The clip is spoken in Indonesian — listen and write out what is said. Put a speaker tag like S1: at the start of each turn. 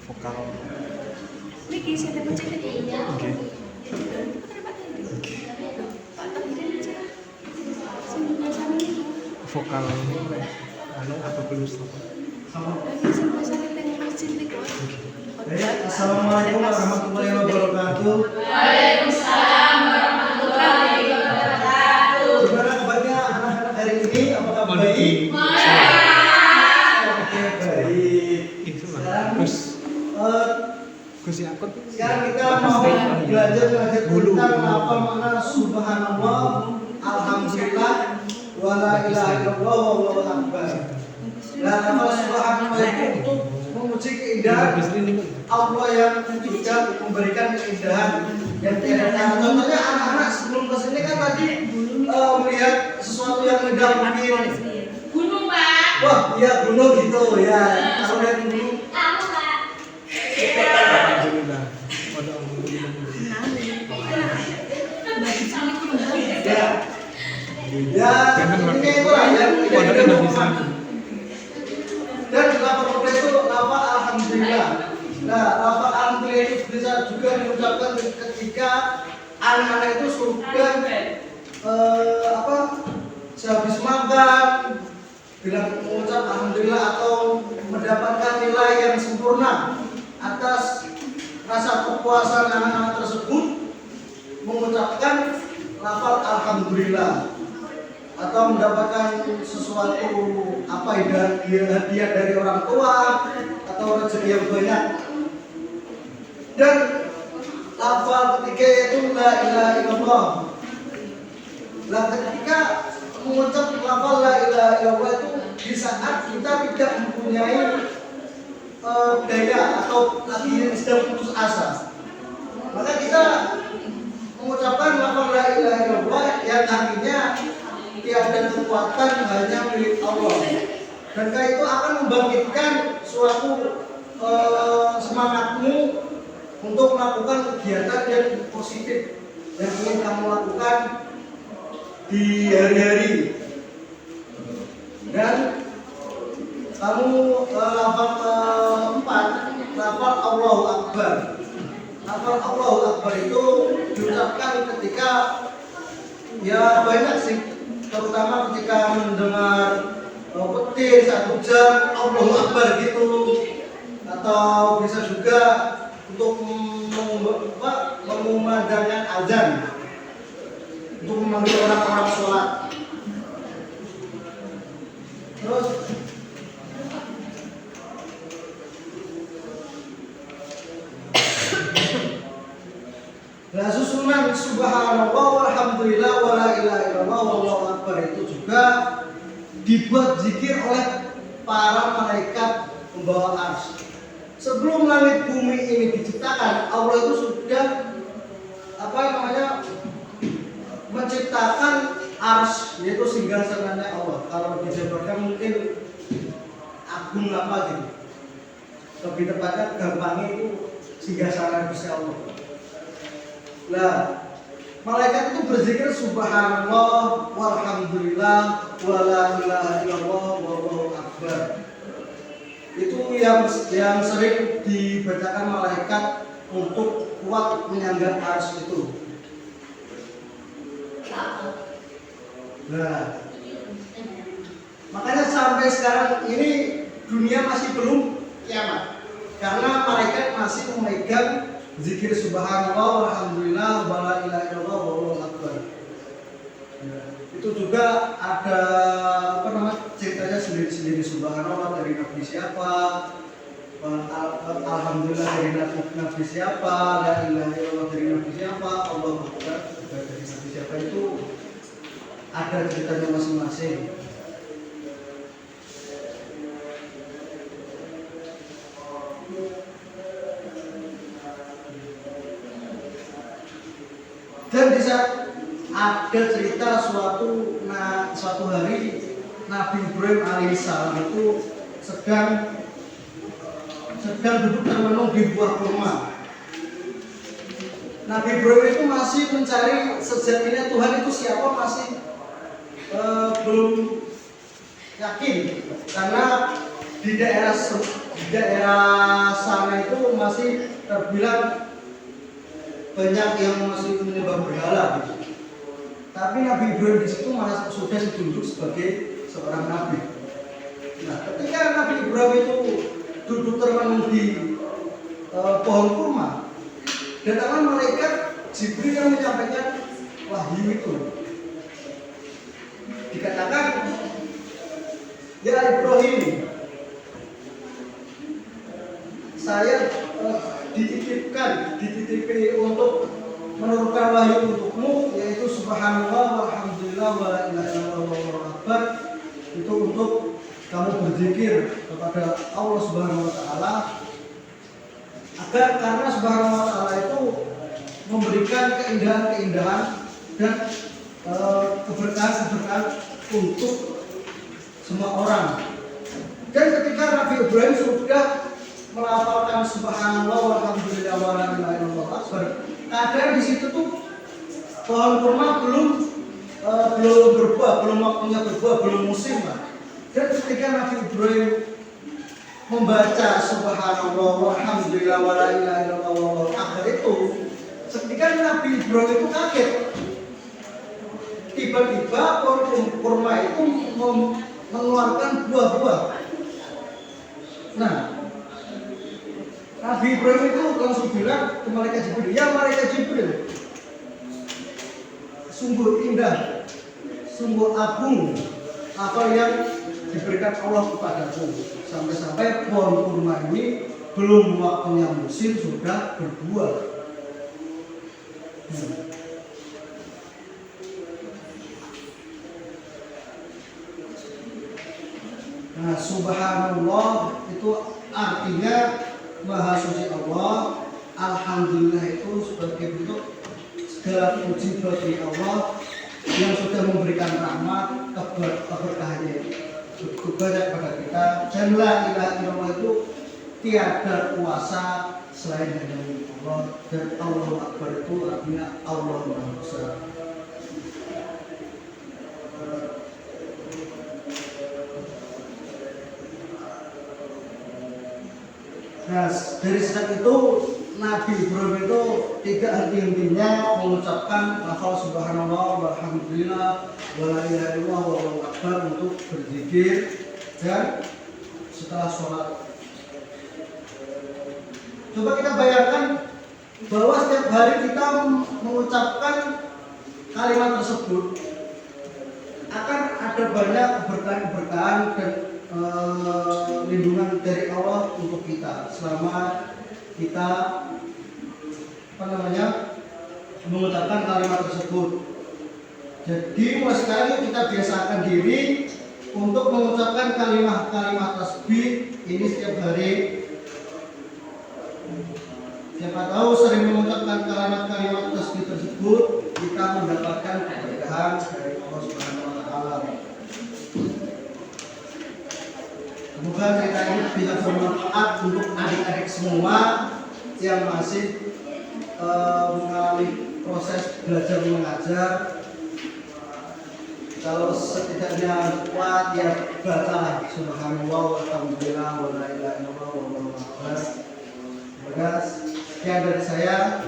S1: vokal.
S2: Niki saya dapat cek ini.
S1: Oke. Vokal anu apa blues apa?
S3: Assalamualaikum warahmatullahi wabarakatuh.
S2: Waalaikumsalam warahmatullahi wabarakatuh.
S3: Gimana kabarnya anak-anak hari ini? Apakah baik? Oke, baik.
S1: Gus Gus Yakut.
S3: Sekarang kita mau belajar tentang apa makna subhanallah, alhamdulillah, wala ilaha illallah, wallahu akbar. Dan nama subhanallah itu untuk memuji keindahan Allah yang juga memberikan keindahan yang tiada tara. Contohnya anak-anak sebelum kesini kan tadi melihat sesuatu yang indah mungkin.
S2: Gunung, Pak.
S3: Wah, iya gunung gitu ya. Kalau lihat gunung.
S2: Aku, Pak.
S1: Alhamdulillah. Pada alhamdulillah.
S3: Ya. Ya, ini itu lah yang tidak dilakukan. Dan lafaz itu lafaz alhamdulillah. Nah, lafaz alhamdulillah itu bisa juga diucapkan ketika anak-anak itu sudah sehabis makan bilang mengucap alhamdulillah atau mendapatkan nilai yang sempurna atas rasa kepuasan anak-anak tersebut mengucapkan lafaz alhamdulillah atau mendapatkan sesuatu hadiah dari orang tua atau rezeki yang banyak. Dan lafaz ketiga yaitu la ilaha illallah. Lah ketika mengucap lafaz la ilaha illallah itu di saat kita tidak mempunyai daya atau lagi sedang putus asa, maka kita mengucapkan lafaz la ilaha illallah yang artinya tiada kekuatan hanya milik Allah, dan karena itu akan membangkitkan suatu semangatmu untuk melakukan kegiatan yang positif yang ingin kamu lakukan di hari-hari. Dan kamu lafaz keempat, lafaz Allahu Akbar. Lafaz Allahu Akbar itu diucapkan ketika ya banyak sih, terutama ketika mendengar petir saat hujan, Allahu Akbar gitu, atau bisa juga untuk mengumandangkan azan untuk memanggil orang-orang sholat. Terus nah, susunan subhanallah walhamdulillah wala ilaha illallah wallahu akbar itu juga dibuat zikir oleh para malaikat pembawa arsy. Sebelum langit bumi ini diciptakan, Allah itu sudah menciptakan arsy, yaitu singgasananya Allah. Kalau dijabarkan mungkin agung apa gitu. Lebih tepatnya gampangnya itu singgasana Gusti Allah. Nah, malaikat itu berzikir subhanallah walhamdulillah wala ilaha illallah wallahu akbar. Itu yang sering dibacakan malaikat untuk kuat menyangga arsy itu. Nah, makanya sampai sekarang ini dunia masih belum kiamat karena malaikat masih memegang zikir subhanallah walhamdulillah wala ilaha illallah wallahu akbar. Itu juga ada ceritanya sendiri-sendiri. Subhanallah dari nabi siapa, alhamdulillah dari nabi siapa, la ilaha illallah dari nabi siapa, Allahu akbar dari nabi siapa, itu ada ceritanya masing-masing. Dan di saat ada cerita suatu hari Nabi Ibrahim alaihissalam itu sedang duduk termenung di buah kurma. Nabi Ibrahim itu masih mencari sejatinya Tuhan itu siapa, masih belum yakin, karena di daerah sana itu masih terbilang banyak yang masih menyembah berhala gitu. Tapi Nabi Ibrahim di situ malah sudah ditunjuk sebagai seorang nabi. Nah, ketika Nabi Ibrahim itu duduk termenung di pohon kurma, datanglah malaikat Jibril yang menyampaikan wahyu itu. Dikatakan, ya Ibrahim, saya dititipi untuk menurunkan wahyu untukmu, yaitu subhanallah walhamdulillah wa la ilaha illallah wallahu akbar. Itu untuk kamu berzikir kepada Allah Subhanahu wa taala, agar karena Subhanahu wa taala itu memberikan keindahan-keindahan dan keberkahan-keberkahan untuk semua orang. Dan ketika Nabi Ibrahim sudah melafalkan subhanallah walhamdulillah wa la ilaha illallah akbar, kadang di situ tuh pohon kurma belum berbuah, belum waktunya berbuah, belum musim lah. Dan ketika Nabi Ibrahim membaca subhanallah walhamdulillah wa la ilaha illallah wallahu akbar itu, ketika Nabi Ibrahim itu kaget. Tiba-tiba pohon kurma itu mengeluarkan buah-buah. Nah, Nabi Ibrahim itu langsung bilang ke malaikat Jibril, ya malaikat Jibril, sungguh indah, sungguh agung apa yang diberikan Allah kepadaku. Sampai-sampai pohon kurma ini belum waktunya musim sudah berbuah. Nah, subhanallah itu artinya Maha Suci Allah. Alhamdulillah itu sebagai bentuk segala puji bagi Allah yang sudah memberikan rahmat keberkahannya kepada kita. Dan la ilaha illallah itu tiada kuasa selain hanya Allah. Dan Allahu Akbar itu artinya Allah Maha Besar. Nah, dari saat itu Nabi Ibrahim itu tidak henti-hentinya mengucapkan lafaz subhanallah walhamdulillah wa la ilaha illallah wallahu akbar untuk berzikir dan setelah sholat. Coba kita bayangkan bahwa setiap hari kita mengucapkan kalimat tersebut, akan ada banyak keberkahan-keberkahan dan lindungan dari Allah untuk kita selama kita mengucapkan kalimat tersebut. Jadi mulai sekarang kita biasakan diri untuk mengucapkan kalimat-kalimat tasbih ini setiap hari. Siapa tahu sering mengucapkan kalimat-kalimat tasbih tersebut kita mendapatkan keberkahan dari Allah Subhanahu wa taala. Semoga cerita ini bisa bermanfaat untuk adik-adik semua yang masih mengalami proses belajar mengajar. Kalau setidaknya kuat ya baca subhanallah walhamdulillah wa la ilaha illallah wallahu akbar. Semoga sekian dari saya.